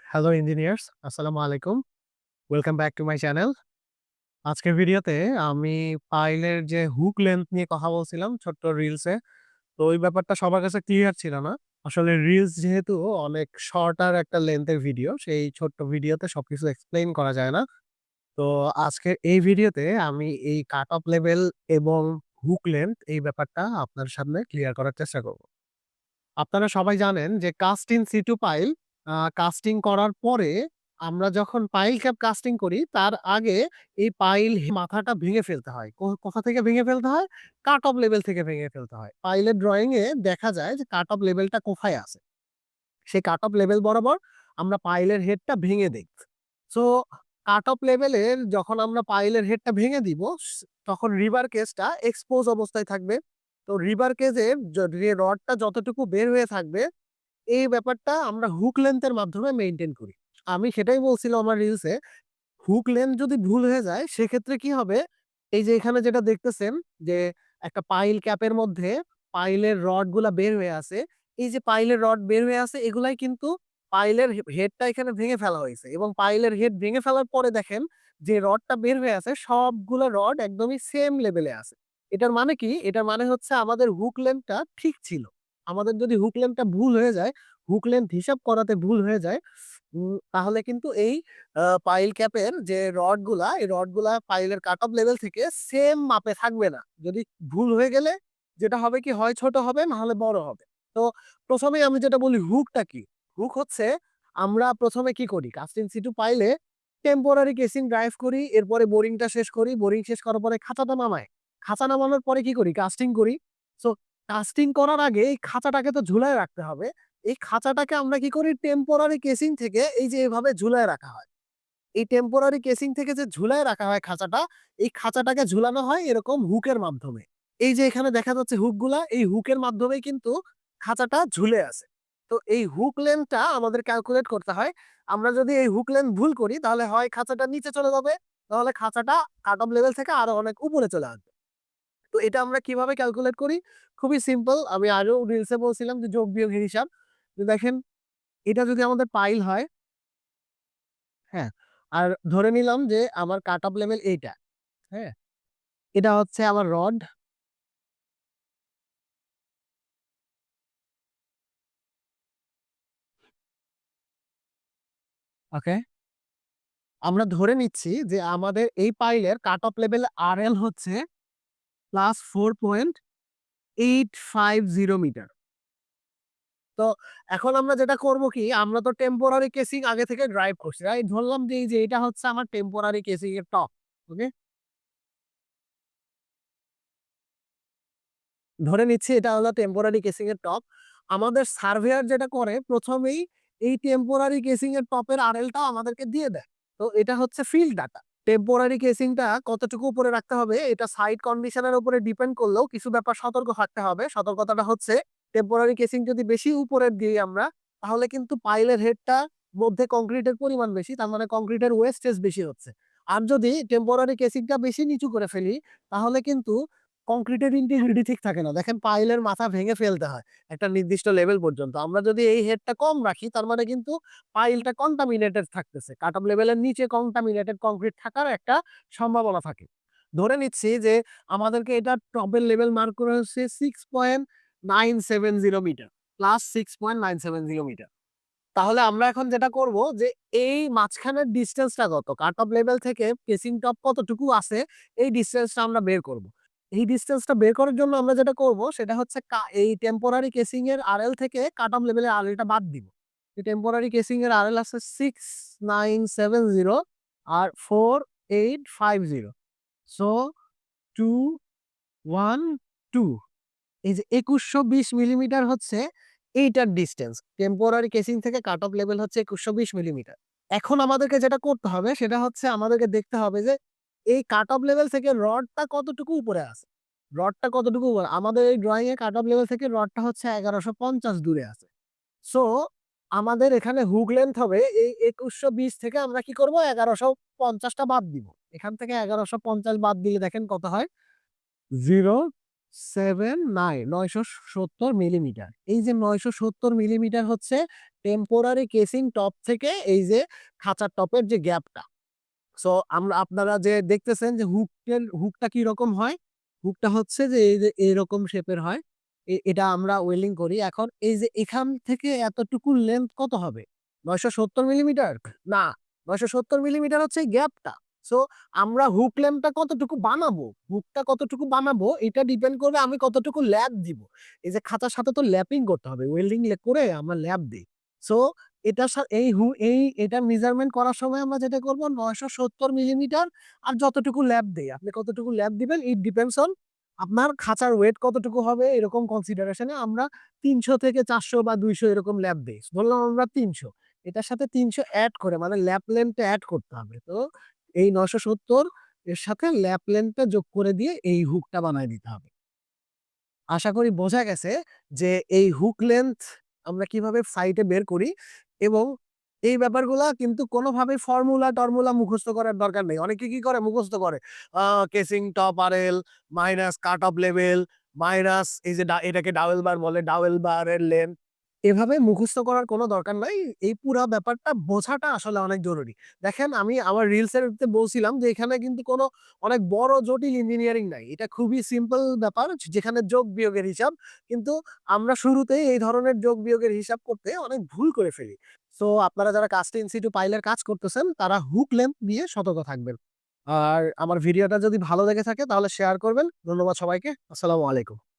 Hello engineers, আসসালামু আলাইকুম। Welcome back to my channel. আজকের ভিডিওতে আমি পাইলের যে হুক লেন্থ নিয়ে কথা বলছিলাম ছোট্ট রিলসে। তো ওই ব্যাপারটা সবার কাছে ক্লিয়ার ছিল না। আসলে রিলস যেহেতু অনেক শর্টার একটা লেন্থের ভিডিও, সেই ছোট্ট ভিডিওতে সবকিছু এক্সপ্লেইন করা যায় না। তো আজকের এই ভিডিওতে আমি এই কাট অফ লেভেল এবং হুক লেন্থ এই ব্যাপারটা আপনার সামনে ক্লিয়ার করার চেষ্টা করব। আপনারা সবাই জানেন যে cast in situ pile casting করার পরে আমরা যখন পাইল ক্যাপ কাস্টিং করি তার আগে এই পাইল মাথাটা ভেঙে ফেলতে হয়। কোথা থেকে ভেঙে ফেলতে হয়? কাট অফ লেভেল থেকে ভেঙে ফেলতে হয়। পাইলের ড্রয়িং এ দেখা যায় যে কাট অফ লেভেলটা কোথায় আছে। সেই কাট অফ লেভেল বরাবর আমরা পাইলের হেডটা ভেঙে দেই। সো কাট অফ লেভেলের যখন আমরা পাইলের হেডটা ভেঙে দিব তখন রিভার কেজটা এক্সপোজ অবস্থায় থাকবে। তো রিভার কেজের যে রডটা যতটুকু বের হয়ে থাকবে এই ব্যাপারটা আমরা হুক লেন্থ এর মাধ্যমে মেইনটেইন করি। আমি সেটাই বলছিলাম আমার রিলসে, হুক লেন্থ যদি ভুল হয়ে যায় সেক্ষেত্রে কি হবে? এই যে এখানে যেটা দেখতেছেন যে একটা পাইল ক্যাপের মধ্যে পাইলের রড গুলা বের হয়ে আছে। এই যে পাইলের রড বের হয়ে আছে এগুলাই কিন্তু পাইলের হেডটা এখানে ভেঙে ফেলা হয়েছে এবং পাইলের হেড ভেঙে ফেলার পরে দেখেন যে রডটা বের হয়ে আছে সবগুলো রড একদমই সেম লেভেলে আছে। এটার মানে কি? এটার মানে হচ্ছে আমাদের হুক লেন্থটা ঠিক ছিল। আমাদের যদি হুক লেন্থটা ভুল হয়ে যায়, হুক লেন্থ হিসাব করাতে ভুল হয়ে যায়, তাহলে কিন্তু এই পাইল ক্যাপের যে রডগুলা, এই রডগুলা পাইলের কাট অফ লেভেল থেকে সেম মাপে থাকবে না। যদি ভুল হয়ে গেলে যেটা হবে কি হয় ছোট হবে না হলে বড় হবে। তো ১ম এই আমি যেটা বলি হুকটা কি? হুক হচ্ছে আমরা ১ম এ কি করি? কাস্ট ইন সিটু পাইলে টেম্পোরারি কেসিং ড্রাইভ করি, এরপরে বোরিংটা শেষ করি। বোরিং শেষ করার পরে খাঁচাটা নামাই। খাঁচা নামানোর পরে কি করি? কাস্টিং করি। সো কাস্টিং করার আগে এই খাঁচাটাকে তো ঝুলায় রাখতে হবে। এই খাঁচাটাকে আমরা কি করি? টেম্পোরারি কেসিং থেকে এই যে এভাবে ঝুলায় রাখা হয়। এই টেম্পোরারি কেসিং থেকে যে ঝুলায় রাখা হয় খাঁচাটা, এই খাঁচাটাকে ঝুলানো হয় এরকম হুকের মাধ্যমে। এই যে এখানে দেখা যাচ্ছে হুকগুলা, এই হুকের মাধ্যমেই কিন্তু খাঁচাটা ঝুলে আছে। তো এই হুক লেন্থটা আমাদের ক্যালকুলেট করতে হয়। আমরা যদি এই হুক লেন্থ ভুল করি তাহলে হয় খাঁচাটা নিচে চলে যাবে, নাহলে খাঁচাটা কাট অফ লেভেল থেকে আরো অনেক উপরে চলে আসবে। তো এটা আমরা কিভাবে ক্যালকুলেট করি? খুবই সিম্পল। আমি আগেও রিলসে বলছিলাম যে যোগ বিয়োগের হিসাব। তো দেখেন এটা যদি আমাদের পাইল হয়, হ্যাঁ? আর ধরে নিলাম যে আমার কাট অফ লেভেল এইটা, হ্যাঁ? এটা হচ্ছে আমার রড, ওকে? আমরা ধরে নিচ্ছি যে আমাদের এই পাইলের কাট অফ লেভেল আরএল হচ্ছে +4.850 মিটার। তো এখন আমরা যেটা করব কি, আমরা তো টেম্পোরারি কেসিং আগে থেকে ড্রাইভ করছি, রাইট? ধরলাম যে এই যে এটা হচ্ছে আমার টেম্পোরারি কেসিং এর টপ, ওকে? ধরে নিচ্ছি এটা হলো টেম্পোরারি কেসিং এর টপ। আমাদের সার্ভেয়ার যেটা করে ১ম এই এই টেম্পোরারি কেসিং এর টপের আরএলটাও আমাদেরকে দিয়ে দেয়। তো এটা হচ্ছে ফিল্ড ডাটা। টেম্পোরারি কেসিংটা কতটুকু উপরে রাখতে হবে এটা সাইট কন্ডিশন এর উপরে ডিপেন্ড করলেও কিছু ব্যাপার সতর্ক থাকতে হবে। সতর্কতাটা হচ্ছে টেম্পোরারি কেসিং যদি বেশি উপরে দিই আমরা তাহলে কিন্তু পাইলের হেডটার মধ্যে কংক্রিটের পরিমাণ বেশি। তার মানে কংক্রিটের ওয়েস্টেজ বেশি হচ্ছে। আর যদি টেম্পোরারি কেসিংটা বেশি নিচু করে ফেলি তাহলে কিন্তু কংক্রিটের ইন্টিগ্রিটি ঠিক থাকে না। দেখেন পাইলের মাথা ভেঙে ফেলতে হয় একটা নির্দিষ্ট লেভেল পর্যন্ত। আমরা যদি এই হেডটা কম রাখি তার মানে কিন্তু পাইলটা কন্টামিনেটেড থাকতেছে। কাট অফ লেভেলের নিচে কন্টামিনেটেড কংক্রিট থাকার একটা সম্ভাবনা থাকে। ধরে নিচ্ছি যে আমাদেরকে এটা টপের লেভেল মার্ক করা হচ্ছে 6.970 মিটার প্লাস 6.970 মিটার। তাহলে আমরা এখন যেটা করব যে এই মাঝখানের ডিসটেন্সটা কত? কাট অফ লেভেল থেকে কেসিং টপ কতটুকু আছে এই ডিসটেন্সটা আমরা বের করব। এই ডিসটেন্সটা বের করার জন্য আমরা যেটা করব সেটা হচ্ছে এই টেম্পোরারি কেসিং এর আরএল থেকে কাট অফ লেভেলের আরএলটা বাদ দিব। এই টেম্পোরারি কেসিং এর আরএল আছে 6970 আর 4850। সো 212 এই যে ২১২০ মিলিমিটার হচ্ছে এইটার ডিসটেন্স। টেম্পোরারি কেসিং থেকে কাট অফ লেভেল হচ্ছে ২১২০ মিলিমিটার। এখন আমাদেরকে যেটা করতে হবে সেটা হচ্ছে আমাদেরকে দেখতে হবে যে এই কাট অফ লেভেল থেকে রডটা কতটুকু উপরে আছে। রডটা কতটুকু উপরে? আমাদের এই ড্রয়িং এ কাট অফ লেভেল থেকে রডটা হচ্ছে ১১৫০ দূরে আছে। সো আমাদের এখানে হুক লেন্থ হবে এই ২১২০ থেকে আমরা কি করব ১১৫০ টা বাদ দিব। এখান থেকে ১১৫০ বাদ দিলে দেখেন কত হয়? 0 970 মিলিমিটার। এই যে 970 মিলিমিটার হচ্ছে টেম্পোরারি কেসিং টপ থেকে এই যে খাঁচার টপের যে গ্যাপটা। সো আপনারা যে দেখতেছেন যে হুকটা কি রকম হয়? হুকটা হচ্ছে যে এই যে এরকম শেপের হয়। এটা আমরা ওয়েল্ডিং করি। এখন এই যে এখান থেকে এতটুকু লেংথ কত হবে? ৯৭০ মিলিমিটার? না, ৯৭০ মিলিমিটার হচ্ছে এই গ্যাপটা। সো আমরা হুক লেংথটা কতটুকু বানাবো? হুকটা কতটুকু বানাবো এটা ডিপেন্ড করবে আমি কতটুকু ল্যাপ দিব। এই যে খাঁচার সাথে তো ল্যাপিং করতে হবে। ওয়েল্ডিং করে আমরা ল্যাপ দেই। সো এটার সা এই হু এই এটার মেজারমেন্ট করার সময় আমরা যেটা করব ৯৭০ মিলিমিটার আর যতটুকু ল্যাপ দেই। আপনি কতটুকু ল্যাপ দিবেন ইট ডিপেন্ডস অন আপনার খাঁচার ওয়েট কতটুকু হবে এরকম কনসিডারেশন এ আমরা ৩০০ থেকে ৪০০ বা ২০০ এরকম ল্যাপ দেই। ধরলাম আমরা ৩০০। এটার সাথে ৩০০ এড করে মানে ল্যাপ লেন্থ টা এড করতে হবে। তো এই ৯৭০ এর সাথে ল্যাপ লেন্থ টা যোগ করে দিয়ে এই হুকটা বানায় দিতে হবে। আশা করি বোঝা গেছে যে এই হুক লেন্থ আমরা কিভাবে সাইটে বের করি এবং এই ব্যাপারগুলা কিন্তু কোনোভাবেই ফর্মুলা-টর্মুলা মুখস্থ করার দরকার নেই। অনেকে কি করে মুখস্থ করে। Casing top RL minus cut off level minus এই যে এটাকে ডাবল বার বলে, ডাবল বারের লেন্থ। এভাবে মুখস্থ করার কোনো দরকার নাই। এই পুরা ব্যাপারটা বোঝাটা আসলে অনেক জরুরি। দেখেন আমি আমার রিলসের বলছিলাম যে এখানে কিন্তু কোনো অনেক বড় জটিল ইঞ্জিনিয়ারিং নাই। এটা খুবই সিম্পল ব্যাপার যেখানে যোগ-বিয়োগের হিসাব। কিন্তু আমরা শুরুতেই এই ধরনের যোগ-বিয়োগের হিসাব করতে অনেক ভুল করে ফেলি। সো আপনারা যারা কাস্ট ইন সিটু পাইলের কাজ করতেছেন তারা হুক লেন্থ নিয়ে সতর্ক থাকবেন। আর আমার ভিডিওটা যদি ভালো লেগে থাকে তাহলে শেয়ার করবেন। ধন্যবাদ সবাইকে। আসসালামু আলাইকুম।